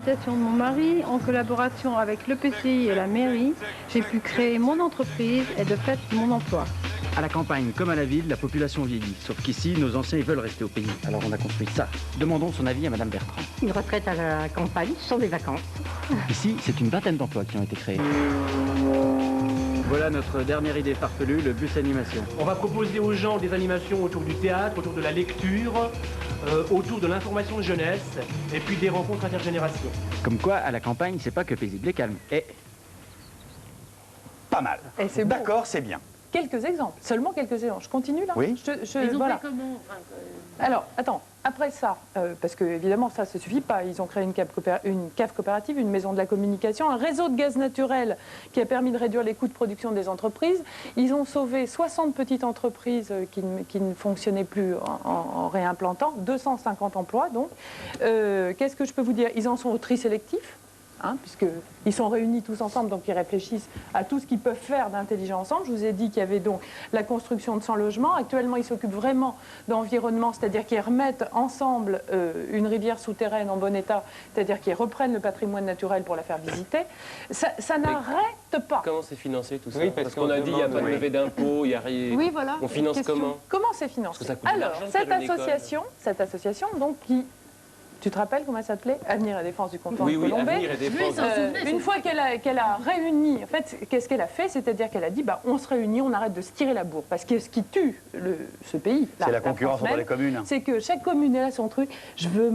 De mon mari, en collaboration avec l'EPCI et la mairie, j'ai pu créer mon entreprise et de fait mon emploi. À la campagne comme à la ville, la population vieillit. Sauf qu'ici, nos anciens ils veulent rester au pays. Alors on a construit ça. Demandons son avis à Madame Bertrand. Une retraite à la campagne, ce sont des vacances. Ici, c'est une vingtaine d'emplois qui ont été créés. Voilà notre dernière idée farfelue, le bus animation. On va proposer aux gens des animations autour du théâtre, autour de la lecture, autour de l'information jeunesse, et puis des rencontres intergénérations. Comme quoi, à la campagne, c'est pas que paisible et calme. Et pas mal. Et c'est bon. D'accord, c'est bien. Quelques exemples, seulement quelques exemples. Je continue là? Oui. Ils ont voilà. fait comment Alors, attends, après ça, parce que évidemment ça ne suffit pas, ils ont créé une cave coopérative, une maison de la communication, un réseau de gaz naturel qui a permis de réduire les coûts de production des entreprises. Ils ont sauvé 60 petites entreprises qui ne fonctionnaient plus en réimplantant, 250 emplois donc. Qu'est-ce que je peux vous dire? Ils en sont au tri sélectif. Puisqu'ils sont réunis tous ensemble, donc ils réfléchissent à tout ce qu'ils peuvent faire d'intelligent ensemble. Je vous ai dit qu'il y avait donc la construction de 100 logements. Actuellement, ils s'occupent vraiment d'environnement, c'est-à-dire qu'ils remettent ensemble une rivière souterraine en bon état, c'est-à-dire qu'ils reprennent le patrimoine naturel pour la faire visiter. Ça n'arrête pas. Comment c'est financé tout ça? Oui, parce qu'on a dit il n'y a pas de levée d'impôts, il y a rien. Oui, voilà. On finance comment? Comment c'est financé? Parce que ça coûte de Alors, l'argent de faire une cette association donc qui... Tu te rappelles comment elle s'appelait? Avenir et Défense du Continent Oui, Colombais. Avenir et Défense. Une fois qu'elle a réuni, en fait, qu'est-ce qu'elle a fait? C'est-à-dire qu'elle a dit, bah, on se réunit, on arrête de se tirer la bourre. Parce que ce qui tue ce pays, c'est la concurrence France entre même, les communes. c'est que chaque commune est là son truc. Je veux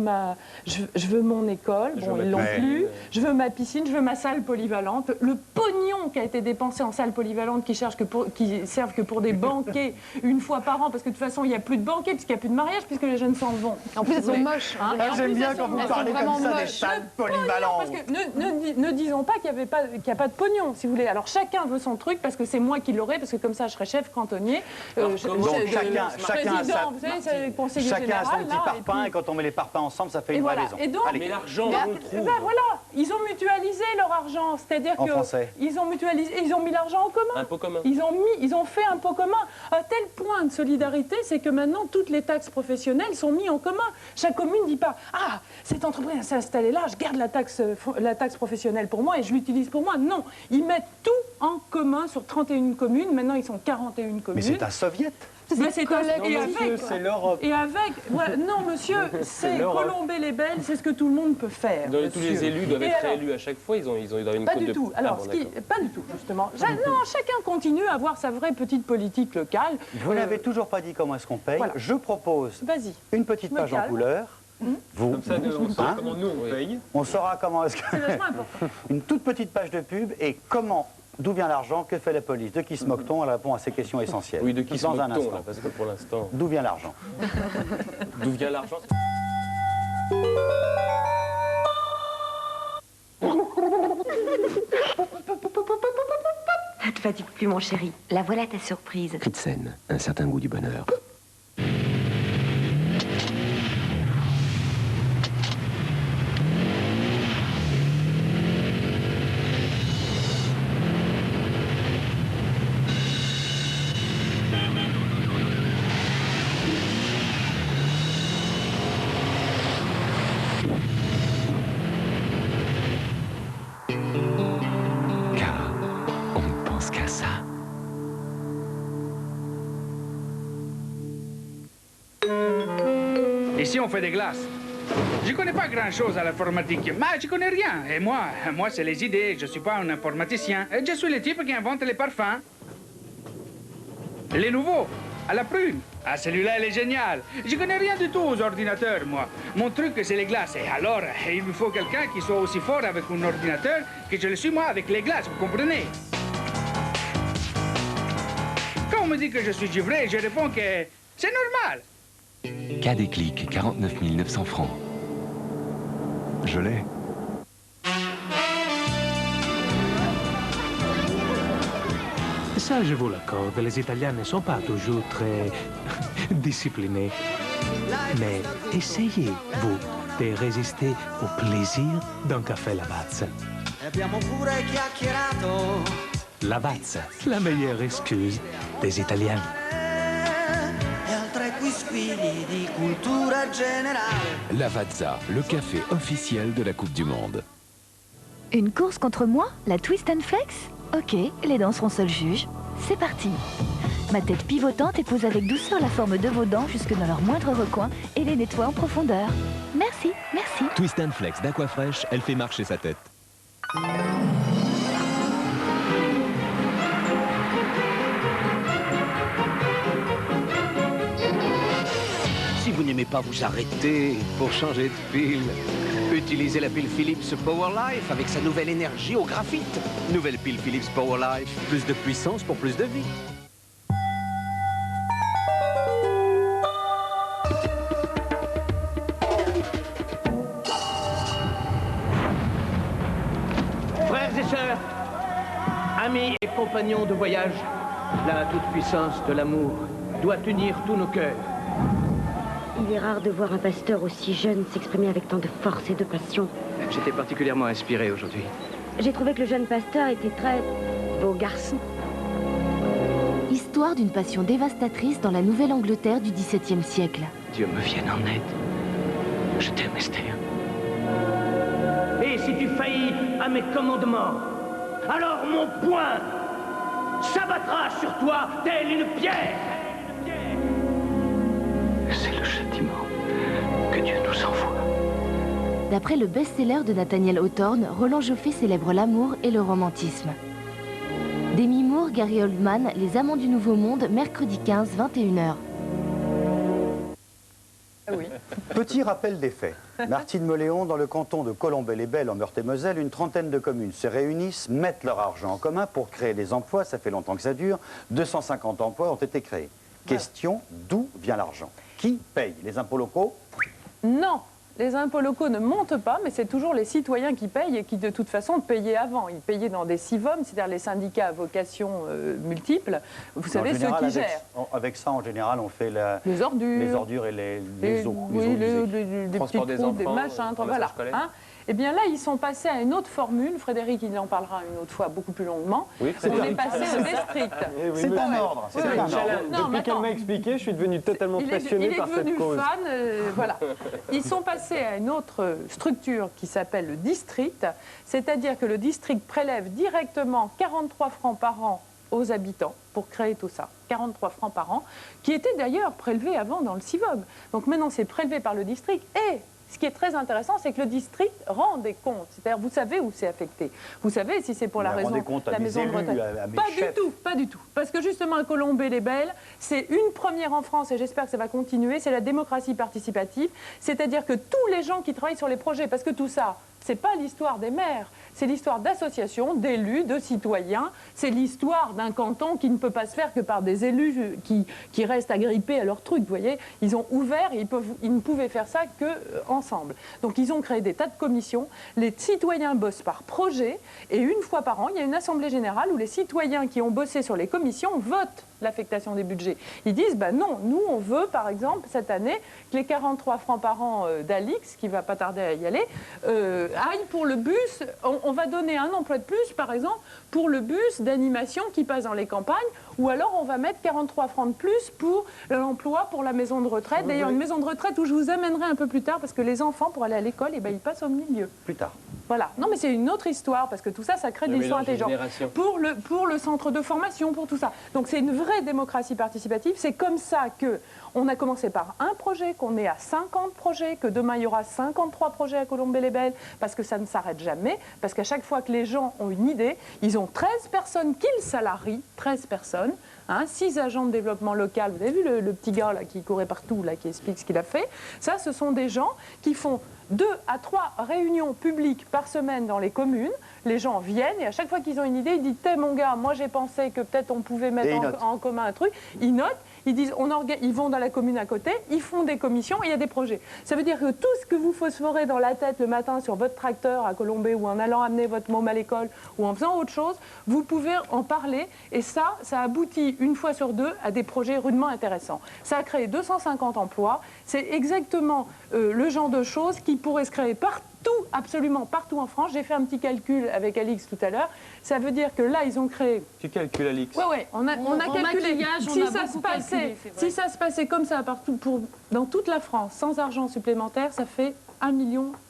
mon école, bon, ils l'ont plus. Je veux ma piscine, je veux ma salle polyvalente. Le pognon qui a été dépensé en salle polyvalente qui servent que pour des banquets une fois par an, parce que de toute façon, il n'y a plus de banquets, puisqu'il n'y a plus de mariage, puisque les jeunes s'en vont. En plus, elles sont moches. Hein. J'aime bien quand vous parlez comme ça des salles polyvalentes. Parce que ne disons pas qu'il n'y a pas de pognon, si vous voulez. Alors chacun veut son truc, parce que c'est moi qui l'aurai, parce que comme ça je serai chef cantonnier. Donc chacun a son petit parpaing, et quand on met les parpaings ensemble, ça fait une vraie maison. Et donc, mais l'argent, on le trouve. Voilà, ils ont mutualisé leur argent, c'est-à-dire qu'ils ont mutualisé, ils ont mis l'argent en commun. Un pot commun. Ils ont fait un pot commun. À tel point de solidarité, c'est que maintenant toutes les taxes professionnelles sont mises en commun. Chaque commune ne dit pas, ah, cette entreprise s'est installée là, je garde la taxe professionnelle pour moi et je l'utilise pour moi. Non, ils mettent tout en commun sur 31 communes. Maintenant, ils sont 41 communes. Mais c'est un soviet. C'est l'Europe. Et avec, voilà, non monsieur, c'est colomber les belles, c'est ce que tout le monde peut faire. Tous les élus doivent être réélus à chaque fois, ils ont une pas cote du de... tout. Alors, pas du tout, justement. Non, chacun continue à avoir sa vraie petite politique locale. Vous n'avez toujours pas dit comment est-ce qu'on paye. Voilà. Je propose Vas-y. une petite page en couleur. Vous, Comme ça, on saura comment nous on paye. on saura comment est-ce que... C'est vachement important. Une toute petite page de pub et comment, d'où vient l'argent, que fait la police, de qui se moque-t-on? Elle répond à ces questions essentielles. Oui, de qui se dans un moque-t-on, instant. là, parce que pour l'instant... D'où vient l'argent? D'où vient l'argent? Ne te fatigue plus, mon chéri. La voilà ta surprise. Cri de scène, un certain goût du bonheur. Car on ne pense qu'à ça. Ici, on fait des glaces. Je connais pas grand-chose à l'informatique, mais je connais rien. Et moi, c'est les idées. Je suis pas un informaticien. Je suis le type qui invente les parfums. Les nouveaux, à la prune. Ah, celui-là, il est génial. Je connais rien du tout aux ordinateurs, moi. Mon truc, c'est les glaces. Et alors, il me faut quelqu'un qui soit aussi fort avec un ordinateur que je le suis, moi, avec les glaces, vous comprenez? Quand on me dit que je suis givré, je réponds que c'est normal. Cas des clics, 49 900 francs. Je l'ai. Ça, je vous l'accorde, les Italiens ne sont pas toujours très disciplinés. Mais essayez, vous, de résister au plaisir d'un café Lavazza. Lavazza, la meilleure excuse des Italiens. E al tra i quisquili di Lavazza, le café officiel de la Coupe du Monde. Une course contre moi, la Twist and Flex? Ok, les dents seront seuls juges. C'est parti. Ma tête pivotante épouse avec douceur la forme de vos dents jusque dans leur moindre recoin et les nettoie en profondeur. Merci, merci. Twist and Flex d'Aquafresh, elle fait marcher sa tête. Si vous n'aimez pas vous arrêter pour changer de pile, utilisez la pile Philips Powerlife avec sa nouvelle énergie au graphite. Nouvelle pile Philips Powerlife, plus de puissance pour plus de vie. Frères et sœurs, amis et compagnons de voyage, la toute-puissance de l'amour doit unir tous nos cœurs. Il est rare de voir un pasteur aussi jeune s'exprimer avec tant de force et de passion. J'étais particulièrement inspiré aujourd'hui. J'ai trouvé que le jeune pasteur était très beau garçon. Histoire d'une passion dévastatrice dans la Nouvelle-Angleterre du XVIIe siècle. Dieu me vienne en aide. Je t'aime, Esther. Et si tu faillis à mes commandements, alors mon poing s'abattra sur toi telle une pierre. C'est le châtiment que Dieu nous envoie. D'après le best-seller de Nathaniel Hawthorne, Roland Joffé célèbre l'amour et le romantisme. Demi Moore, Gary Oldman, Les Amants du Nouveau Monde, mercredi 15, 21h. Oui. Petit rappel des faits. Martine Moléon, dans le canton de Colombey-les-Belles, en Meurthe-et-Moselle, une trentaine de communes se réunissent, mettent leur argent en commun pour créer des emplois. Ça fait longtemps que ça dure. 250 emplois ont été créés. Question, d'où vient l'argent? Qui paye? Les impôts locaux? Non, les impôts locaux ne montent pas, mais c'est toujours les citoyens qui payent et qui, de toute façon, payaient avant. Ils payaient dans des CIVOM, c'est-à-dire les syndicats à vocation multiple. Vous savez, ceux qui gèrent. Avec ça, en général, on fait les ordures et les eaux. Oui, des petites routes, des machins, voilà. Hein. Eh bien là, ils sont passés à une autre formule. Frédéric, il en parlera une autre fois beaucoup plus longuement. Oui, on est passé au district. C'est un ordre. Depuis qu'elle m'a expliqué, je suis devenu totalement passionné par cette cause. Il est devenu fan, voilà. Ils sont passés à une autre structure qui s'appelle le district, c'est-à-dire que le district prélève directement 43 francs par an aux habitants pour créer tout ça. 43 francs par an, qui étaient d'ailleurs prélevés avant dans le CIVOM. Donc maintenant, c'est prélevé par le district et... Ce qui est très intéressant, c'est que le district rend des comptes. C'est-à-dire, vous savez où c'est affecté. Vous savez si c'est pour la raison de la maison de retraite. Pas du tout. Parce que justement, à Colombey-les-Belles, c'est une première en France, et j'espère que ça va continuer, c'est la démocratie participative. C'est-à-dire que tous les gens qui travaillent sur les projets, parce que tout ça, c'est pas l'histoire des maires, c'est l'histoire d'associations, d'élus, de citoyens. C'est l'histoire d'un canton qui ne peut pas se faire que par des élus qui restent agrippés à leur truc. Vous voyez, ils ont ouvert et ils ne pouvaient faire ça qu'ensemble. Donc ils ont créé des tas de commissions. Les citoyens bossent par projet et une fois par an, il y a une assemblée générale où les citoyens qui ont bossé sur les commissions votent l'affectation des budgets. Ils disent, ben non, nous on veut par exemple cette année que les 43 francs par an d'Alix, qui va pas tarder à y aller, aillent pour le bus. On va donner un emploi de plus, par exemple, pour le bus d'animation qui passe dans les campagnes, ou alors on va mettre 43 francs de plus pour l'emploi pour la maison de retraite. D'ailleurs, une maison de retraite où je vous amènerai un peu plus tard, parce que les enfants, pour aller à l'école, eh ben, ils passent au milieu. Plus tard. Voilà. Non, mais c'est une autre histoire, parce que tout ça, ça crée des histoires intelligentes. Pour le centre de formation, pour tout ça. Donc c'est une vraie démocratie participative. C'est comme ça qu'on a commencé par un projet, qu'on est à 50 projets, que demain il y aura 53 projets à Colombey-les-Belles, parce que ça ne s'arrête jamais, parce qu'à chaque fois que les gens ont une idée, ils ont 13 personnes qu'ils salarient, 13 personnes, 6 agents de développement local. Vous avez vu le petit gars là, qui courait partout, là, qui explique ce qu'il a fait. Ça, ce sont des gens qui font 2 à 3 réunions publiques par semaine dans les communes. Les gens viennent et à chaque fois qu'ils ont une idée, ils disent « T'es mon gars, moi j'ai pensé que peut-être on pouvait mettre en commun un truc ». Ils notent, ils disent ils vont dans la commune à côté, ils font des commissions et il y a des projets. Ça veut dire que tout ce que vous phosphorez dans la tête le matin sur votre tracteur à Colombey ou en allant amener votre môme à l'école ou en faisant autre chose, vous pouvez en parler et ça aboutit une fois sur deux à des projets rudement intéressants. Ça a créé 250 emplois. C'est exactement le genre de choses qui pourraient se créer partout absolument partout en France. J'ai fait un petit calcul avec Alix tout à l'heure. Ça veut dire que là, ils ont créé... Tu calcules, Alix? Oui, on a calculé. Si ça se passait comme ça partout, dans toute la France, sans argent supplémentaire, ça fait 1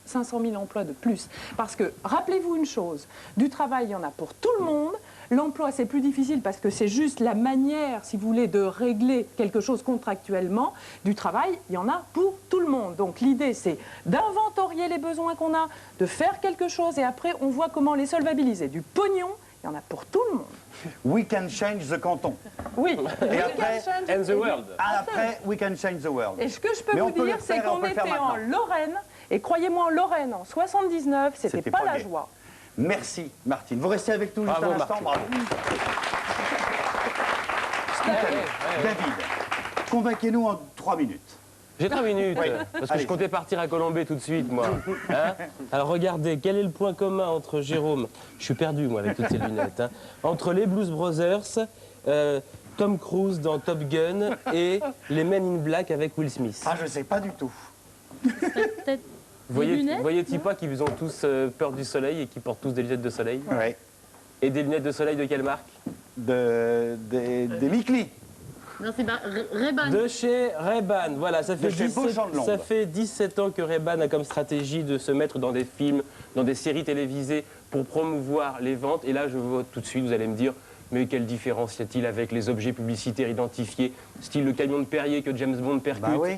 500 000 emplois de plus. Parce que, rappelez-vous une chose, du travail, il y en a pour tout le monde. L'emploi, c'est plus difficile parce que c'est juste la manière, si vous voulez, de régler quelque chose contractuellement. Du travail, il y en a pour tout le monde. Donc l'idée, c'est d'inventorier les besoins qu'on a, de faire quelque chose et après, on voit comment les solvabiliser. Du pognon, il y en a pour tout le monde. We can change the canton. Oui. Et après, and the world. Après, we can change the world. Et ce que je peux vous dire, c'est qu'on était en Lorraine. Et croyez-moi, en Lorraine, en 79, c'était pas la joie. Merci, Martine. Vous restez avec nous juste un instant. Bravo. David, convainquez-nous en 3 minutes. J'ai 3 minutes, parce que je comptais partir à Colombey tout de suite, moi. Hein? Alors regardez, quel est le point commun entre Jérôme, je suis perdu, moi, avec toutes ces lunettes, hein, entre les Blues Brothers, Tom Cruise dans Top Gun et les Men in Black avec Will Smith? Ah, je sais pas du tout. Peut-être Voyez-t-il pas qu'ils ont tous peur du soleil et qu'ils portent tous des lunettes de soleil? Oui. Et des lunettes de soleil de quelle marque? Des Micli. Non, c'est Ray-Ban. De chez Ray-Ban, voilà, ça fait 17 ans que Ray-Ban a comme stratégie de se mettre dans des films, dans des séries télévisées pour promouvoir les ventes. Et là, je vois tout de suite, vous allez me dire, mais quelle différence y a-t-il avec les objets publicitaires identifiés, style le camion de Perrier que James Bond percute? Bah oui.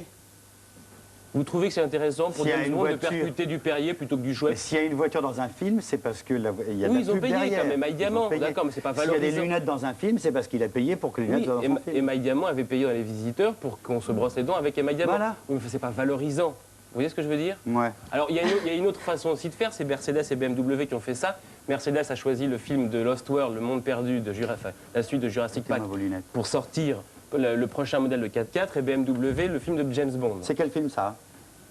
Vous trouvez que c'est intéressant pour James Bond de percuter du Perrier plutôt que du chouette? S'il y a une voiture dans un film, c'est parce qu'il y a de la pub derrière. Oui, ils ont payé quand même, Maï Diamant, d'accord, mais c'est pas valorisant. S'il y a des lunettes dans un film, c'est parce qu'il a payé pour que les lunettes soient dans un film. Et Maï Diamant avait payé dans Les Visiteurs pour qu'on se brosse les dents avec Maï Diamant. Voilà. Oui, mais c'est pas valorisant. Vous voyez ce que je veux dire? Ouais. Alors, il y a une autre façon aussi de faire, c'est Mercedes et BMW qui ont fait ça. Mercedes a choisi le film de Lost World, Le Monde Perdu, la suite de Jurassic Park, pour sortir le prochain modèle de 4x4, et BMW, le film de James Bond. C'est quel film, ça?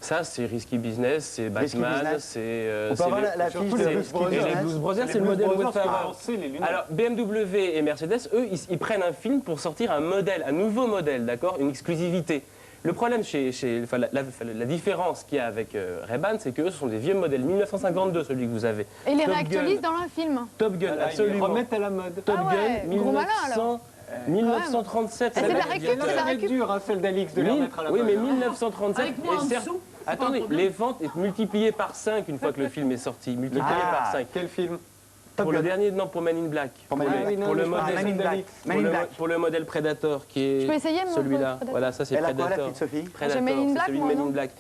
Ça, c'est Risky Business, c'est Batman, c'est... On peut avoir la fiche de les Blues Brothers, c'est le modèle Wayfarer. Alors, BMW et Mercedes, eux, ils prennent un film pour sortir un modèle, un nouveau modèle, d'accord? Une exclusivité. Le problème, la différence qu'il y a avec Ray-Ban, c'est qu'eux, ce sont des vieux modèles. 1952, celui que vous avez. Et les réactualisent dans le film? Top Gun, absolument. Ils remettent à la mode. Top Gun, 1937. C'est la récup, c'est la récup. Dur, hein, celle d'Alix, de les remettre à la mode. Oui, mais 1937, et certes, attendez, les ventes sont multipliées par 5 une fois que le film est sorti. Multipliées par 5. Quel film? Pour le dernier, non, pour Men in Black. Pour le modèle Predator, qui est celui-là. Voilà, ça c'est Predator. Elle a quoi, la petite Sophie? Predator, c'est celui de Men in Black.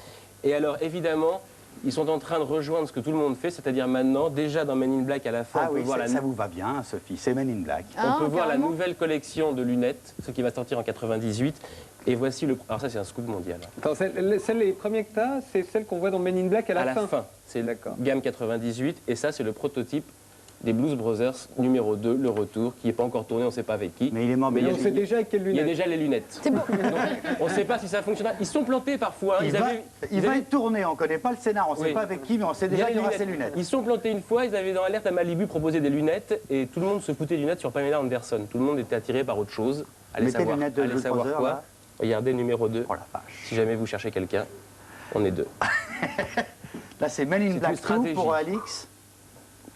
Et alors, évidemment, ils sont en train de rejoindre ce que tout le monde fait, c'est-à-dire maintenant, déjà dans Men in Black à la fin, on peut voir ça vous va bien, Sophie, c'est Men in Black. On peut voir la nouvelle collection de lunettes, ce qui va sortir en 98. Et voici le... Alors ça, c'est un scoop mondial. Attends, les premiers que tu as, c'est celles qu'on voit dans Men in Black à la fin? À la fin. C'est la gamme 98. Et ça, c'est le prototype des Blues Brothers numéro 2, le retour, qui n'est pas encore tourné, on ne sait pas avec qui. Mais il est mort. Mais on sait déjà avec quelles lunettes. Il y a déjà les lunettes. C'est bon. On ne sait pas si ça fonctionnera. Ils sont plantés parfois. Il va être tourné, on ne connaît pas le scénar, on ne sait pas avec qui, mais on sait déjà qu'il y aura ces lunettes. Ils sont plantés une fois, ils avaient dans Alerte à Malibu proposé des lunettes, et tout le monde se foutait des lunettes sur Pamela Anderson. Tout le monde était attiré par autre chose. Allez savoir quoi. Là. Regardez numéro 2. Oh la vache. Si jamais vous cherchez quelqu'un, on est 2. Là, c'est Men in Black 2 pour Alix.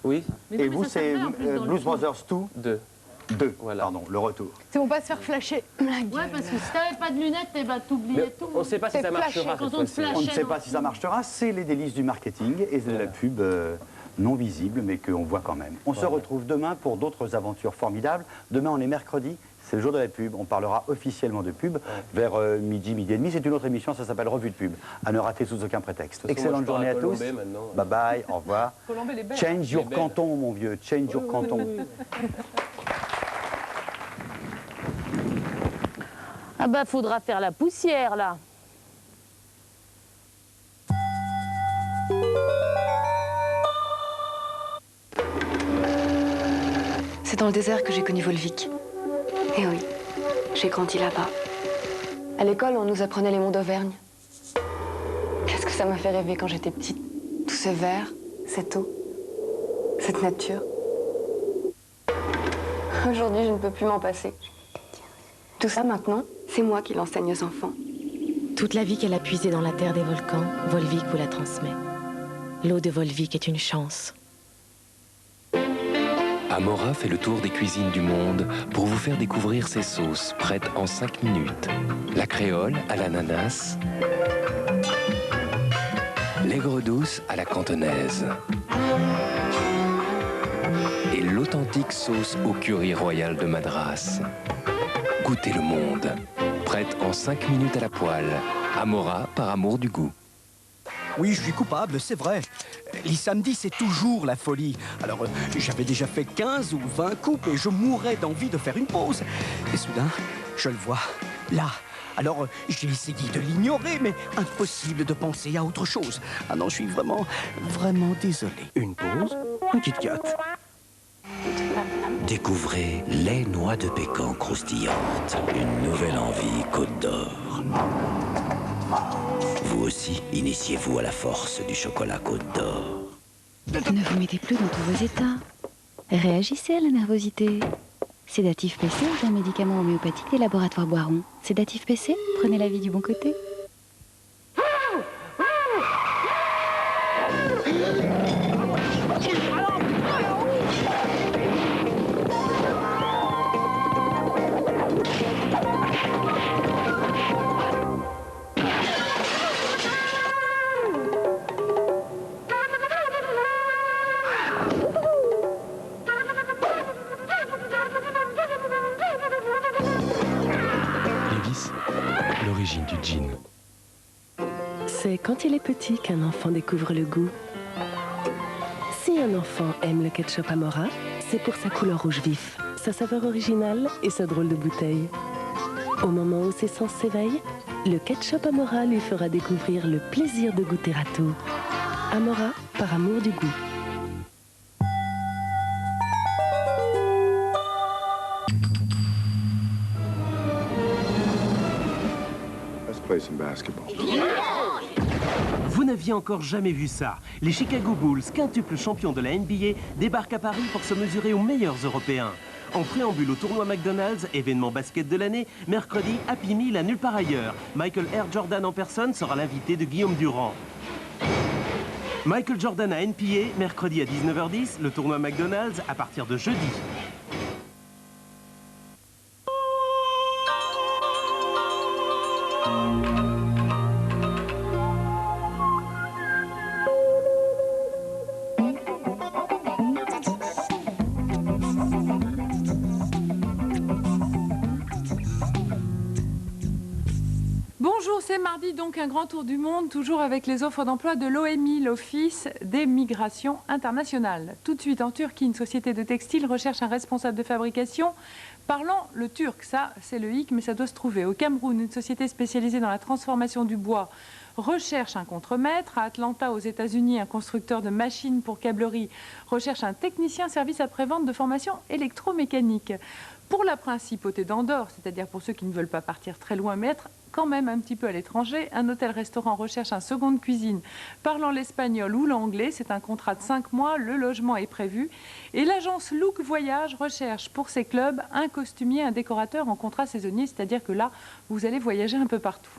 Oui. Et vous, c'est Blues Brothers 2 2, voilà. Pardon, le retour. C'est bon, pas se faire flasher. Ouais, parce que si t'avais pas de lunettes, t'oubliais tout. On ne sait pas si ça marchera. On ne sait pas si ça marchera. C'est les délices du marketing et de la pub non visible, mais qu'on voit quand même. On se retrouve demain pour d'autres aventures formidables. Demain, on est mercredi. C'est le jour de la pub. On parlera officiellement de pub vers midi, midi et demi. C'est une autre émission, ça s'appelle Revue de pub. À ne rater sous aucun prétexte. Excellente journée à tous. Bye bye, au revoir. Change your canton, mon vieux. Change your canton. Ah bah, faudra faire la poussière, là. C'est dans le désert que j'ai connu Volvic. Eh oui, j'ai grandi là-bas. À l'école, on nous apprenait les monts d'Auvergne. Qu'est-ce que ça m'a fait rêver quand j'étais petite. Tout ce vert, cette eau, cette nature. Aujourd'hui, je ne peux plus m'en passer. Tout ça, maintenant, c'est moi qui l'enseigne aux enfants. Toute la vie qu'elle a puisée dans la terre des volcans, Volvic vous la transmet. L'eau de Volvic est une chance. Amora fait le tour des cuisines du monde pour vous faire découvrir ses sauces prêtes en 5 minutes. La créole à l'ananas, l'aigre douce à la cantonaise et l'authentique sauce au curry royal de Madras. Goûtez le monde. Prête en 5 minutes à la poêle. Amora par amour du goût. Oui, je suis coupable, c'est vrai. Les samedis, c'est toujours la folie. Alors, j'avais déjà fait 15 ou 20 coupes et je mourais d'envie de faire une pause. Et soudain, je le vois, là. Alors, j'ai essayé de l'ignorer, mais impossible de penser à autre chose. Ah non, je suis vraiment désolé. Une pause, petite gâte. Découvrez les noix de pécan croustillantes. Une nouvelle envie Côte d'Or. Vous aussi, initiez-vous à la force du chocolat Côte d'Or. Ne vous mettez plus dans tous vos états. Réagissez à la nervosité. Sédatif PC est un médicament homéopathique des laboratoires Boiron. Sédatif PC, prenez la vie du bon côté. L'origine du gin. C'est quand il est petit qu'un enfant découvre le goût. Si un enfant aime le ketchup Amora, c'est pour sa couleur rouge vif, sa saveur originale et sa drôle de bouteille. Au moment où ses sens s'éveillent, le ketchup Amora lui fera découvrir le plaisir de goûter à tout. Amora, par amour du goût. Vous n'aviez encore jamais vu ça. Les Chicago Bulls, quintuples champions de la NBA, débarquent à Paris pour se mesurer aux meilleurs Européens. En préambule au tournoi McDonald's, événement basket de l'année, mercredi, Happy Meal à nulle part ailleurs. Michael R. Jordan en personne sera l'invité de Guillaume Durand. Michael Jordan à NPA, mercredi à 19h10, le tournoi McDonald's à partir de jeudi. Bonjour, c'est mardi, donc un grand tour du monde, toujours avec les offres d'emploi de l'OMI, l'Office des migrations internationales. Tout de suite, en Turquie, une société de textile recherche un responsable de fabrication parlant le turc. Ça, c'est le hic, mais ça doit se trouver. Au Cameroun, une société spécialisée dans la transformation du bois recherche un contremaître. À Atlanta, aux États-Unis, un constructeur de machines pour câblerie recherche un technicien service après-vente de formation électromécanique. Pour la principauté d'Andorre, c'est-à-dire pour ceux qui ne veulent pas partir très loin, mais être quand même un petit peu à l'étranger, un hôtel-restaurant recherche un second de cuisine parlant l'espagnol ou l'anglais. C'est un contrat de 5 mois, le logement est prévu. Et l'agence Look Voyage recherche pour ses clubs un costumier, un décorateur en contrat saisonnier, c'est-à-dire que là, vous allez voyager un peu partout.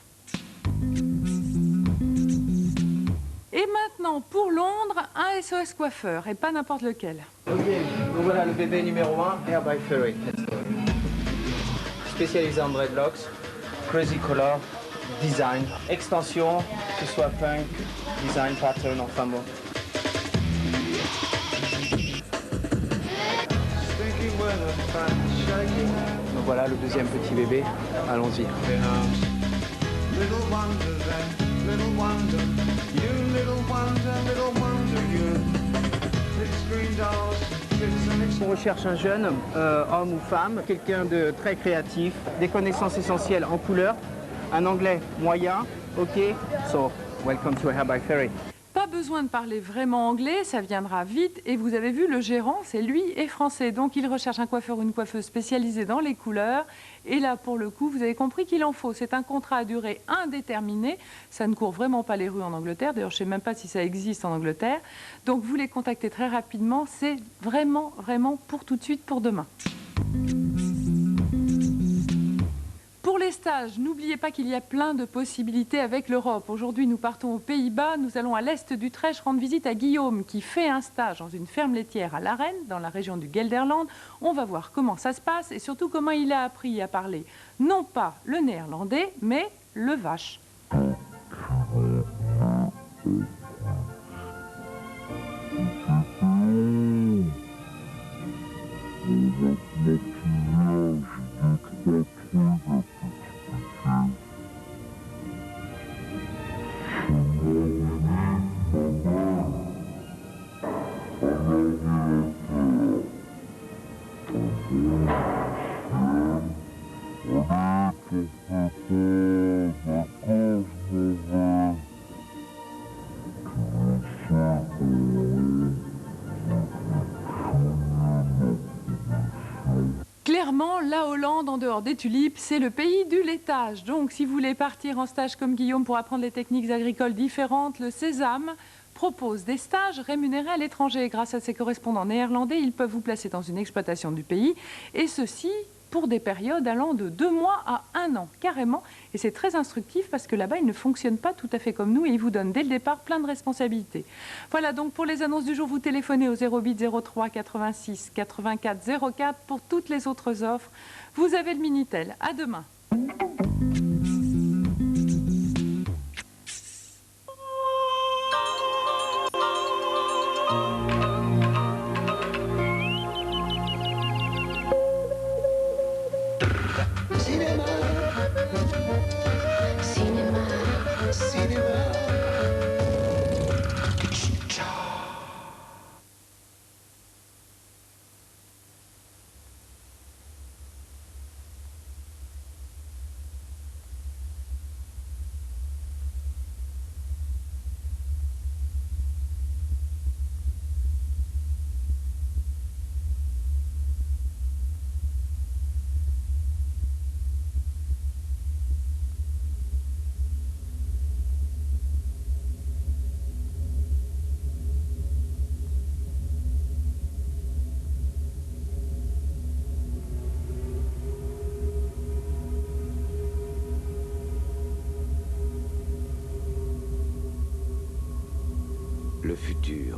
Et maintenant, pour Londres, un SOS coiffeur, et pas n'importe lequel. Ok, donc voilà le bébé numéro 1, Hair by Ferry. Spécialisé en dreadlocks, crazy color, design, extension, que ce soit punk, design, pattern, enfin bon. Donc voilà le deuxième petit bébé, allons-y. On recherche un jeune, homme ou femme, quelqu'un de très créatif, des connaissances essentielles en couleur, un anglais moyen, ok, so welcome to Hair by Ferry. Pas besoin de parler vraiment anglais, ça viendra vite. Et vous avez vu, le gérant, c'est lui, est français. Donc il recherche un coiffeur ou une coiffeuse spécialisée dans les couleurs. Et là, pour le coup, vous avez compris qu'il en faut. C'est un contrat à durée indéterminée. Ça ne court vraiment pas les rues en Angleterre. D'ailleurs, je ne sais même pas si ça existe en Angleterre. Donc vous les contactez très rapidement. C'est vraiment, vraiment pour tout de suite, pour demain. Pour Pour les stages, n'oubliez pas qu'il y a plein de possibilités avec l'Europe. Aujourd'hui, nous partons aux Pays-Bas. Nous allons à l'est d'Utrecht rendre visite à Guillaume qui fait un stage dans une ferme laitière à Laren, dans la région du Gelderland. On va voir comment ça se passe et surtout comment il a appris à parler non pas le néerlandais, mais le vache. Clairement, la Hollande, en dehors des tulipes, c'est le pays du laitage. Donc, si vous voulez partir en stage comme Guillaume pour apprendre les techniques agricoles différentes, le Sésame propose des stages rémunérés à l'étranger. Grâce à ses correspondants néerlandais, ils peuvent vous placer dans une exploitation du pays, et ceci pour des périodes allant de 2 mois à 1 an, carrément. Et c'est très instructif parce que là-bas, ils ne fonctionnent pas tout à fait comme nous et ils vous donnent dès le départ plein de responsabilités. Voilà, donc pour les annonces du jour, vous téléphonez au 08 03 86 84 04. Pour toutes les autres offres, vous avez le Minitel. À demain. Le futur